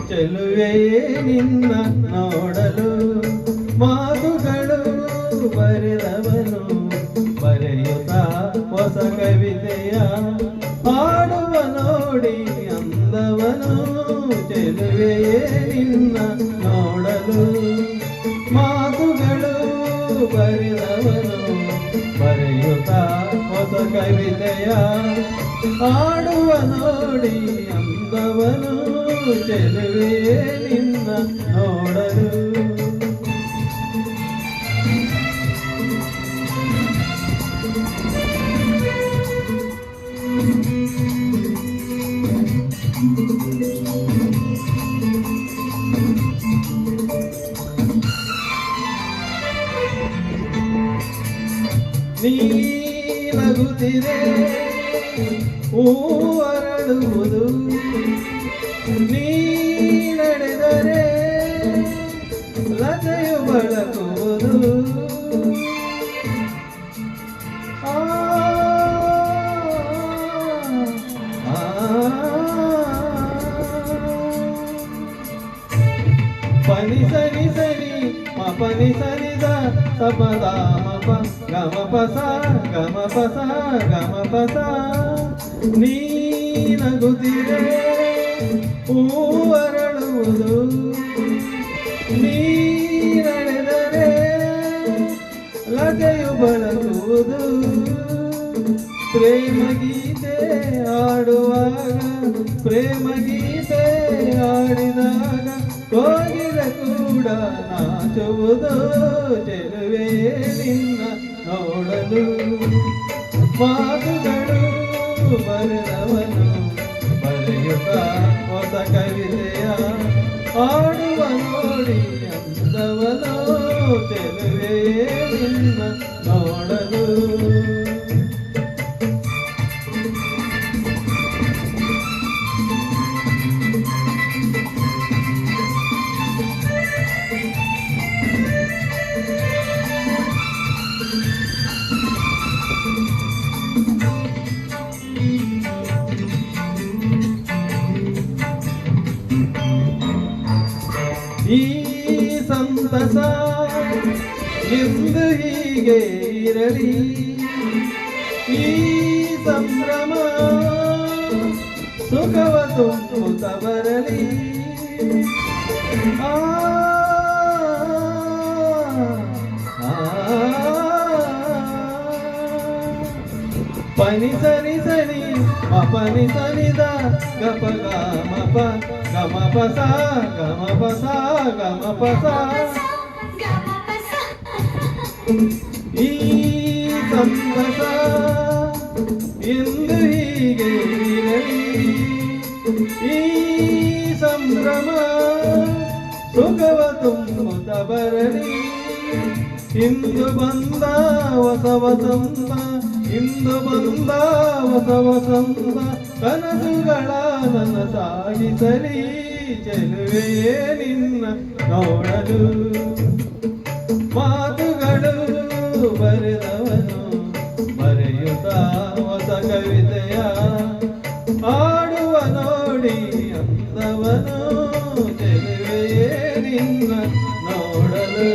ಚೆಲುವೆಯೇ ನಿನ್ನ ನೋಡಲು ಮಾತುಗಳು ಬರೆದವನು ಬರೆಯುತ್ತ ಹೊಸ ಕವಿತೆಯ ಹಾಡುವ ನೋಡಿ ಅಂದವನು. ಚೆಲುವೆಯೇ ನಿನ್ನ ನೋಡಲು ಮಾತುಗಳು ಬರೆದವನು ಬರೆಯುತ್ತ ಹೊಸ ಕವಿತೆಯ ಹಾಡುವ ನೋಡಿ ಅಂದವನು. ಚೆಲುವೆಯೇ ನಿನ್ನ ನೋಡಲು ನೀ ನಗುತ್ತಿರೆ ಹೂ ಅರಳುವುದು, ನೀ ನಡೆದರೆ ಲತೆಯು ಬಳಕುವುದು. ಪನಿ ಸನಿ ಸನಿ ಮಪನಿ ಸನಿದ ಸಪದ ಮಪ ಗಮ ಪಸ ಗಮ ಪಸ ಗಮ ಪಸ. ನೀ ನಗುತ್ತಿರೆ ಹೂ ಅರಳುವುದು, ನೀ ನಡೆದರೆ ಲತೆಯು ಬಳಸುವುದು. ಪ್ರೇಮ ಗೀತೆ ಆಡುವಾಗ ಪ್ರೇಮ ಗೀತೆ ಆಡಿದಾಗ ಕೋಗಿಲೆ ಕೂಡ ನಾಚುವುದು. ಚೆಲುವೆಯೇ ನಿನ್ನ ನೋಡಲು ಮಾತುಗಳು ಬರೆದವನು ಬರೆಯುತ್ತ ಹೊಸ ಕವಿತೆಯ ಆಡುವ ನೋಡಿ ಅಂದವನು. ಚೆಲುವೆಯೇ ನಿನ್ನ ನೋಡಲು ಈ ಸಂತಸ ಎಂದು ಹೀಗೆ ಇರಲಿ, ಈ ಸಂಭ್ರಮ ಸುಖವ ತುಂಬುತ್ತ ಬರಲಿ. ಪನಿ ಸನಿ ಸನಿ ಮಪನಿ ಸನಿದ ಗಪ ಗಮ ಪ ಗಮ ಪಸ ಗಮ ಪಸ ಗಮ ಪಸ. ಈ ಸಂತಸ ಎಂದು ಹೀಗೆ ಇರಲಿ, ಈ ಸಂಭ್ರಮ ಸುಖವ ತುಂಬುತ್ತ ಬರಲಿ. ಇಂದು ಬಂದ ಹೊಸ ವಸಂತ, ಇಂದು ಬಂದ ಹೊಸ ವಸಂತ ಕನಸುಗಳ ನನ್ನ ಸಾಗಿಸಲಿ. ಚೆಲುವೆಯೇ ನಿನ್ನ ನೋಡಲು ಮಾತುಗಳು ಬರೆದವನು ಬರೆಯುತ್ತ ಹೊಸ ಕವಿತೆಯ ಆಡುವ ನೋಡಿ ಅಂದವನು. ಚೆಲುವೆಯೇ ನಿನ್ನ ನೋಡಲು